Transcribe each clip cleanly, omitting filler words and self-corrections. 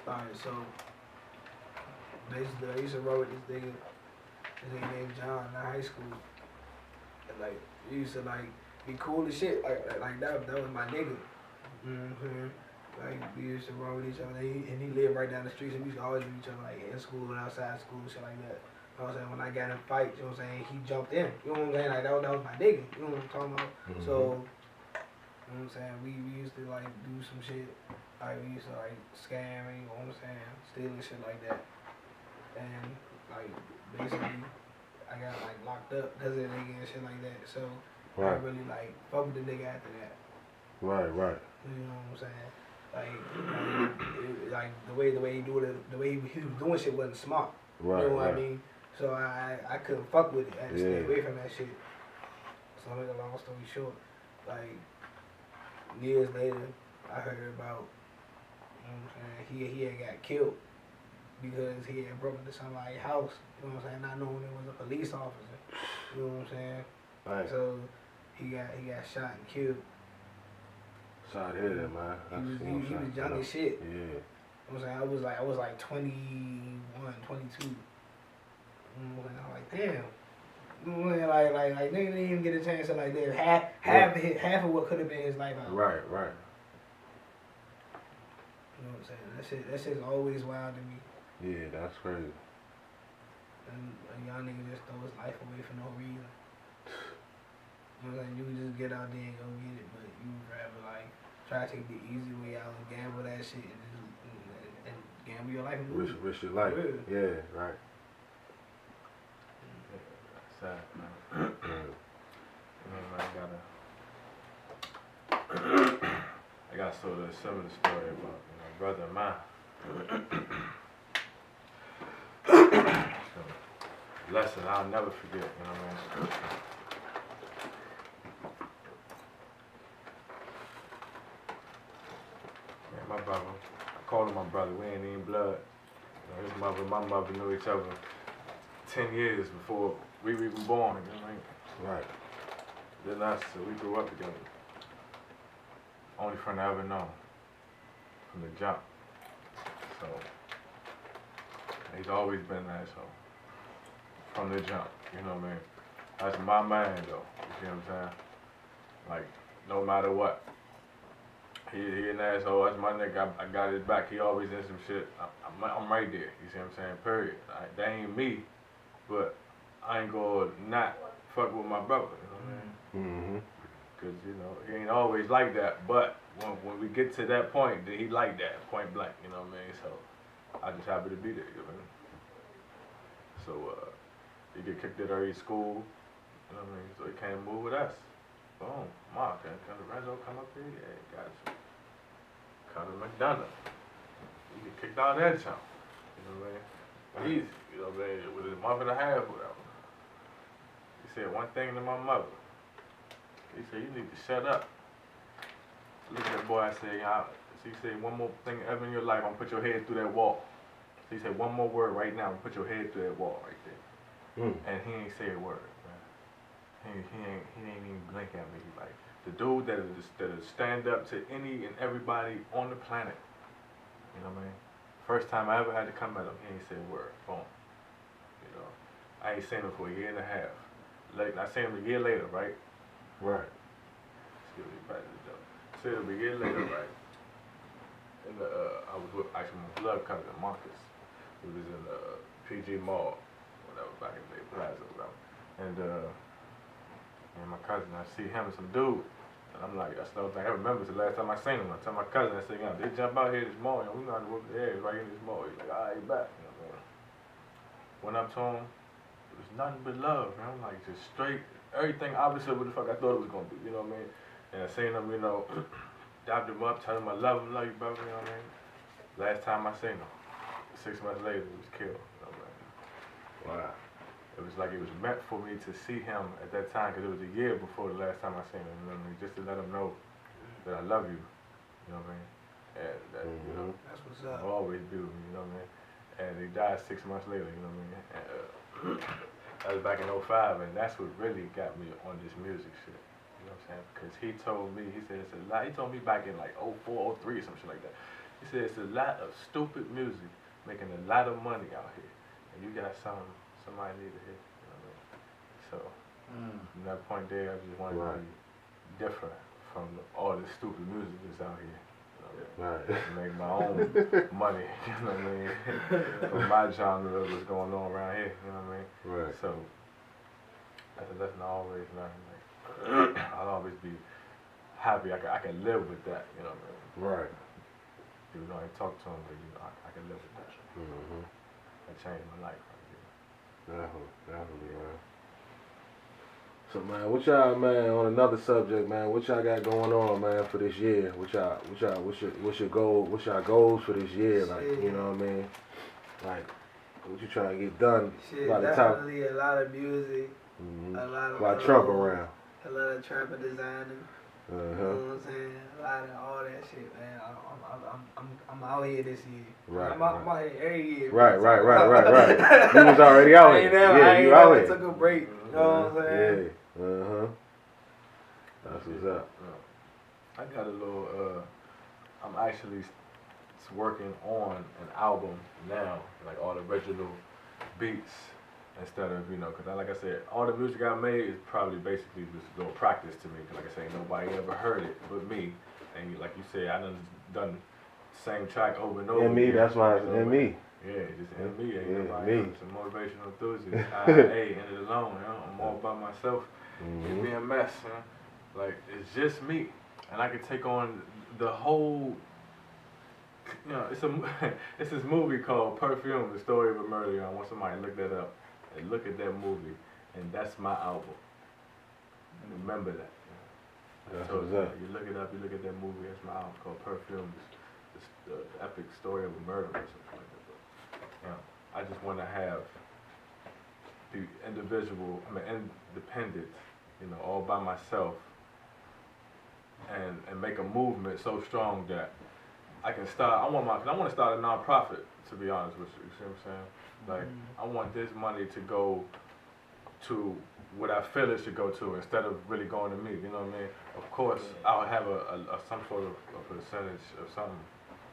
Alright, so basically I used to roll with this nigga named John in high school. And like we used to like be cool as shit. Like that was my nigga. You know what I'm saying? Like we used to roll with each other, and he lived right down the street, so we used to always meet each other like in school and outside school, shit like that. You know what I'm saying? When I got in fights, you know what I'm saying, he jumped in. You know what I'm saying? Like that was my nigga. You know what I'm talking about? So you know what I'm saying? We used to like do some shit. Like we used to like scam, you know what I'm saying? Steal and shit like that. And like basically I got like locked up because of the nigga and shit like that. So I really like fuck with the nigga after that. Right. You know what I'm saying? Like the way he do it, the way he was doing shit wasn't smart. Right. You know what I mean? So I couldn't fuck with it. I had to stay away from that shit. So make a long story short, like years later, I heard about, you know what I'm saying, he had got killed because he had broken into somebody's house. You know what I'm saying? Not knowing it was a police officer. You know what I'm saying? Right. So he got shot and killed. Sorry to hear that, man. He was young as shit. Yeah. You know what I'm saying? I was like 21, 22. You know what I'm saying? I'm like, damn. You know what I'm saying? Like nigga didn't even get a chance to like live half of what could have been his life out. Right. You know what I'm saying? That shit's always wild to me. Yeah, that's crazy. And a young nigga just throw his life away for no reason. You know what I'm saying? You can just get out there and go get it, but you would rather like try to take the easy way out and gamble that shit and gamble your life and lose. Risk your life. Really? Yeah, right. Sad, man. I got sort of a similar story about a brother of mine. So, lesson I'll never forget, you know what I mean? Man, my brother, I called him my brother, we ain't even blood. You know, his mother, my mother knew each other 10 years before we were even born, you know what I mean? Right. Then us, so we grew up together. Only friend I ever known from the jump. So he's always been an asshole from the jump. You know what I mean? That's my man though. You see what I'm saying? Like no matter what, he an asshole. That's my nigga. I got his back. He always in some shit. I'm right there. You see what I'm saying? Period. That ain't me, but I ain't gonna not fuck with my brother. You know what I mean? Mm-hmm. Cause you know he ain't always like that, but when we get to that point, then he like that point blank. You know what I mean? So I just happy to be there. You know what I mean? So he get kicked out of early school. You know what I mean? So he can't move with us. Boom, Mark, can Renzo come up here? Yeah, gotcha. Carter McDonough. He get kicked out of that town. You know what I mean? Easy. You know what I mean? With a month and a half, whatever. He said one thing to my mother. He said, you need to shut up. Look at that boy, I said, he said, one more thing ever in your life, I'm gonna put your head through that wall. He said, one more word right now, I'm gonna put your head through that wall right there. And he ain't say a word, man. He ain't even blink at me. Like, the dude that'll stand up to any and everybody on the planet. You know what I mean? First time I ever had to come at him, he ain't say a word. Boom. You know, I ain't seen him for a year and a half. I seen him a year later, right? Right. Excuse me, back to the joke. See him a year later, right? And I was with actually my blood cousin, Marcus. He was in the PG Mall, whatever, back in the day, Plaza, whatever. And my cousin, I see him and some dude. And I'm like, that's the only thing I remember. It's the last time I seen him. I tell my cousin, I said, they jump out here this mall. We know how to work the areas right in this mall. He's like, all right, back. You know what I mean? Went up to him. It was nothing but love, man. I'm like, just straight, everything opposite of what the fuck I thought it was gonna be. You know what I mean? And I seen him, you know, dapped him up, told him I love you, brother. You know what I mean? Last time I seen him, 6 months later, he was killed. You know what I mean? Wow. It was like it was meant for me to see him at that time because it was a year before the last time I seen him. You know what I mean? Just to let him know that I love you. You know what I mean? And that, you know, That's what's up. I always do. You know what I mean? And he died 6 months later. You know what I mean? And, that was back in '05, and that's what really got me on this music shit. You know what I'm saying? Because he told me, he said it's a lot. He told me back in like '04, '03 or some shit like that. He said it's a lot of stupid music making a lot of money out here, and you got somebody need to hear. You know what I mean? So from that point there, I just wanted to be different from all this stupid music that's out here. Right. To make my own money, you know what I mean? From my genre of what's going on around here, you know what I mean? Right. So that's a lesson I always learn. Like, I'll always be happy. I can live with that, you know what I mean? Right. Even though I ain't talk to him, but you know, I can live with that. Mm-hmm. That changed my life right here. Definitely, man. So man, what y'all, man, on another subject, man, what y'all got going on, man, for this year? What's your goal? What's y'all goals for this year? Like, you know what I mean? Like, what you trying to get done by the time? Definitely a lot of music, a lot of Trump around. A lot of trapper designing. You know what I'm saying? A lot of all that shit, man. I'm out here this year. Right. I'm out here every year. Right. You was already out here. I ain't never took a break. You know what I'm saying? Yeah. That's what's up. I got a little. I'm actually working on an album now, like all the original beats. Instead of, because like I said, all the music I made is probably basically just a little practice to me. Cause like I said, nobody ever heard it but me. And like you said, I done the same track over and over. And me, that's why it's in me. Yeah, just in me. Ain't nobody else. It's a motivational enthusiast. Hey, ended alone. I'm all by myself. It be a mess. Like it's just me, and I can take on the whole. It's this movie called Perfume: The Story of a Murder. I want somebody to look that up. And look at that movie, and that's my album. Remember that. That's so what's up. You look it up, you look at that movie, that's my album called Perfume, the epic story of a murder or something like that. But, I just want to have the independent, all by myself, and make a movement so strong that I can start. I want to start a nonprofit. To be honest with you, you see what I'm saying? Like, I want this money to go to what I feel it should go to instead of really going to me, you know what I mean? Of course, I'll have some sort of a percentage of something,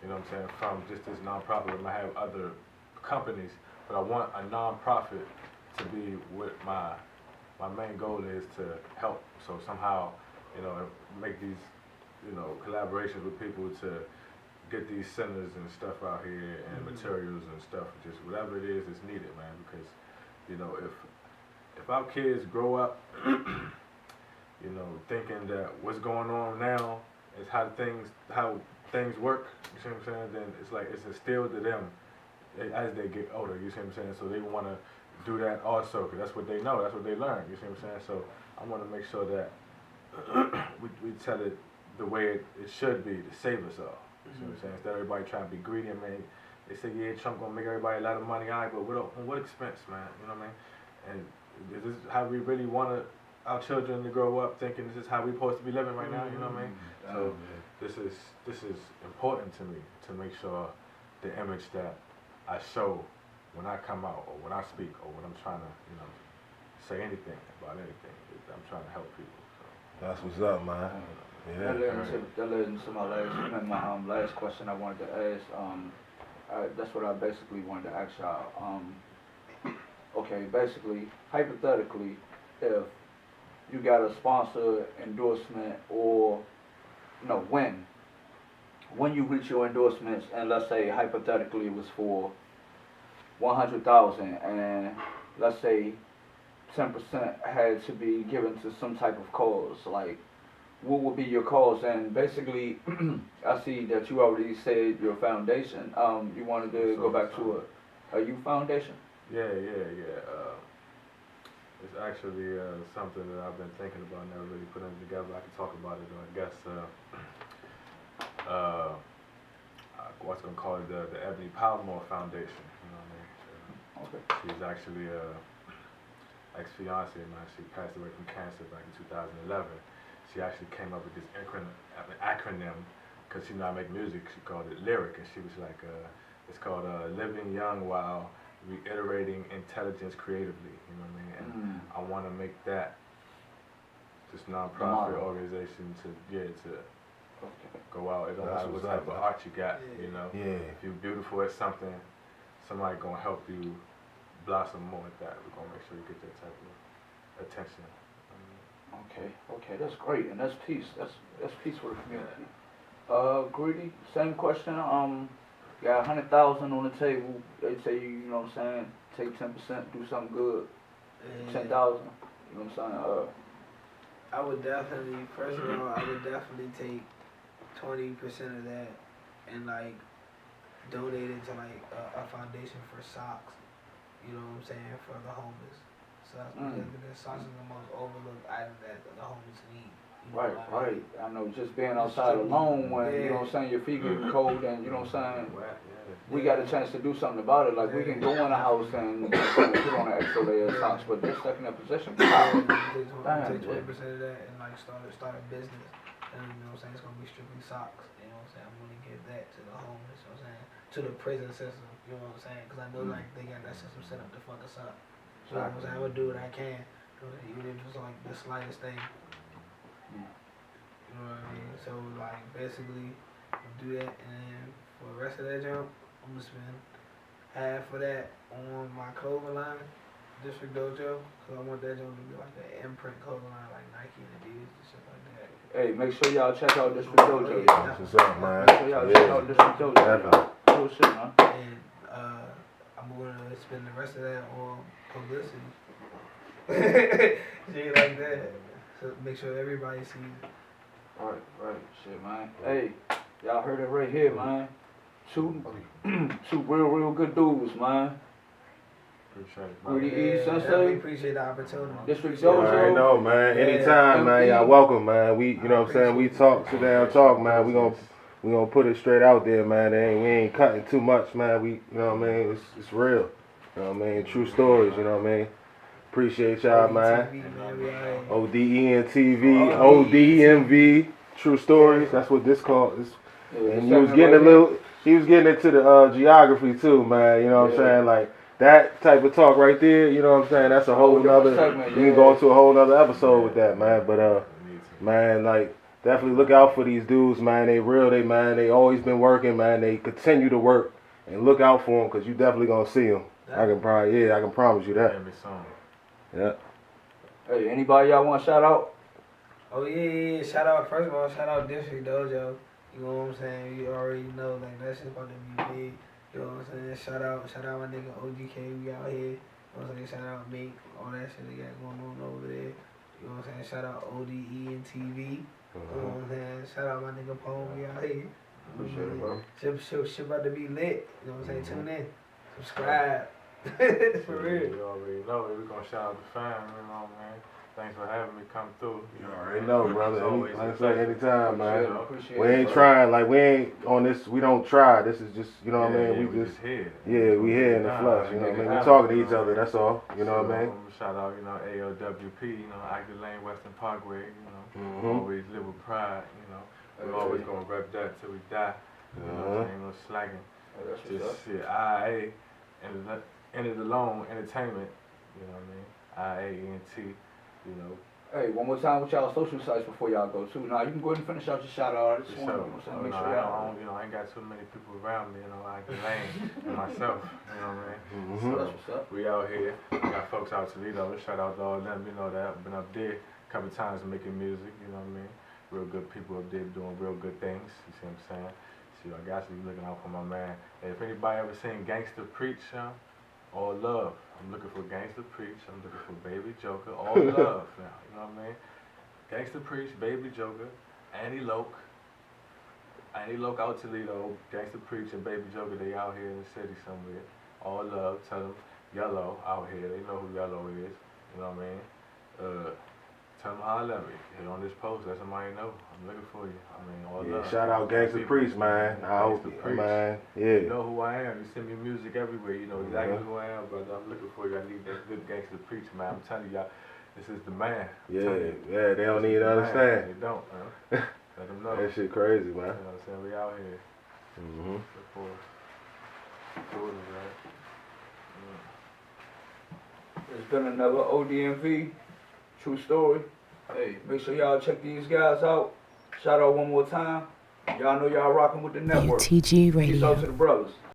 you know what I'm saying, from just this nonprofit. I might have other companies, but I want a nonprofit to be what my main goal is to help. So somehow, make these, collaborations with people to get these centers and stuff out here and materials and stuff, just whatever it is that's needed, man. Because, if our kids grow up, thinking that what's going on now is how things work, you see what I'm saying? Then it's like it's instilled to them as they get older, you see what I'm saying? So they want to do that also, because that's what they know, that's what they learn, you see what I'm saying? So I want to make sure that we tell it the way it should be to save us all. You see what I'm saying? Instead of everybody trying to be greedy, man. They say, yeah, Trump gonna make everybody a lot of money. All right, but on what expense, man? You know what I mean? And is this how we really want our children to grow up, thinking this is how we're supposed to be living right now? You know what I mean? So this is important to me to make sure the image that I show when I come out or when I speak or when I'm trying to, say anything about anything, I'm trying to help people. So. That's what's up, man. Yeah. That led into my last question I wanted to ask. That's what I basically wanted to ask y'all. Okay, basically, hypothetically, if you got a sponsor endorsement or, when you reach your endorsements, and let's say hypothetically it was for 100,000, and let's say 10% had to be given to some type of cause, like, what would be your cause? And basically, I see that you already said your foundation. You wanted to go back to a youth foundation? Yeah. It's actually something that I've been thinking about, never really putting it together. I can talk about it, I guess, what's going to call it, the Ebony Palmore Foundation, you know what I mean? Okay. She's actually ex-fiance of mine. She passed away from cancer back in 2011. She actually came up with this acronym, because I make music. She called it Lyric, and she was like, it's called Living Young While Reiterating Intelligence Creatively. You know what I mean? And I want to make that this nonprofit organization to Go out. It don't That's matter what what's type up, of man. art you got. Yeah. You know. Yeah. If you're beautiful at something, somebody gonna help you blossom more at that. We're gonna make sure you get that type of attention. Okay, that's great, and that's peace. That's peace for the community. Greedy, same question. Got 100,000 on the table. They say you know what I'm saying, take 10%, do something good. 10,000. You know what I'm saying? I would definitely, first of all, I would definitely take 20% of that and like donate it to like a foundation for socks. You know what I'm saying, for the homeless. So that's because socks is the most overlooked item that the homeless need. You know Right, what I right. mean? I know just being outside alone when, you know what I'm saying, your feet getting cold and, you know what I'm saying, we got a chance to do something about it. Like, we can go in the house and put on an extra layer of socks, but they're stuck in that position. Take 20% of that and like start a business. And you know what I'm saying, it's gonna be strictly socks. You know what I'm saying? I'm gonna give that to the homeless. You know what I'm saying? To the prison system. You know what I'm saying? Because I know like they got that system set up to fuck us up. So you know what I'm saying? I would do what I can, even if it's like the slightest thing. You know what I mean? So like basically, do that, and then for the rest of that jump, I'm gonna spend half of that on my clothing line, District Dojo, cause I want that jump to be like an imprint clothing line, like Nike and Adidas and shit like that. Hey, make sure y'all check out District Dojo. That's what's up, man. Make sure y'all check out District Dojo. Definitely. Cool shit, man. And I'm gonna spend the rest of that on publicity. Shit like that. So make sure everybody sees it. Right, shit, man. Hey, y'all heard it right here, man. Two real good dudes, man. Appreciate it, Greedy man. E, Definitely Sensei, appreciate the opportunity. District You already Dojo. know, man. Yeah. Anytime, man. Y'all welcome, man. We, you know what I'm saying. We talk, sit down, talk, man. We gonna put it straight out there, man. We ain't cutting too much, man. We, you know what I mean. It's real. You know what I mean. True stories. You know what I mean. Appreciate y'all, man. ODEENV, ODEEMV, True Stories. That's what this called. And you was getting a little. He was getting into the geography too, man. You know what I'm saying, like. That type of talk right there, you know what I'm saying? That's a whole nother. You can go into a whole nother episode with that, man. But man, like definitely look out for these dudes, man. They real, they always been working, man. They continue to work and look out for them because you definitely gonna see them. I can promise you that. Yeah. Hey, anybody y'all want to shout out? Oh yeah. Shout out, first of all, shout out District Dojo. You know what I'm saying? You already know, like that shit's about to be big. You know what I'm saying? Shout out my nigga OGK, we out here. You know what I'm saying? Shout out Mink, all that shit they got going on over there. You know what I'm saying? Shout out ODEENV. You know what I'm saying? Shout out my nigga Pone, we out here. Appreciate it, bro. Shit about to be lit. You know what I'm saying? Tune in. Subscribe. For real. You already know it. We're gonna shout out the fam, you know, man. Thanks for having me come through. You already know, brother. Always Like I say, anytime, man. Appreciate We it, ain't bro. trying, like we ain't on this. We don't try. This is just, you know what I mean. We just here. Yeah, we here in the flesh. You know what I mean. We talking to each other. That's all. You know what I mean. Shout out, you know, ALWP, you know, Active Lane, Western Parkway. You know, always live with pride. You know, we always gonna rep that till we die. You know, ain't no slacking. Just shit. IA and Ended Alone Entertainment. You know what I mean. IAENT. You know. Hey, one more time with y'all social sites before y'all go too. Now you can go ahead and finish out your shout out. I just want to make sure y'all. I ain't got too many people around me. You know, I can lane and myself. You know what I mean. So that's what's up. We out here. We got folks out Toledo. Shout out to all them. You know that. I've been up there a couple of times making music. You know what I mean. Real good people up there doing real good things. You see what I'm saying? See, I got you looking out for my man. Hey, if anybody ever seen Gangsta Preach, all love. I'm looking for Gangsta Preach. I'm looking for Baby Joker. All love now. You know what I mean? Gangsta Preach, Baby Joker, Annie Loke out Toledo. Gangsta Preach and Baby Joker, they out here in the city somewhere. All love. Tell them Yellow out here. They know who Yellow is. You know what I mean? Tell them holler at me. Hit on this post. Let somebody know. I'm looking for you. I mean, all love. Shout out Gangsta Preach, man. I hope, man. Yeah. You know who I am. You send me music everywhere. You know exactly who I am, brother. I'm looking for you. I need that good Gangsta Preach, man. I'm telling y'all, this is the man. Yeah. They don't need to understand. They don't, man. Let them know. That shit crazy, man. You know what I'm saying? We out here. Look for it, right? It's been another ODEEMV True Story. Hey, make sure y'all check these guys out. Shout out one more time. Y'all know y'all rocking with the network. BTG Peace out Radio. to the brothers.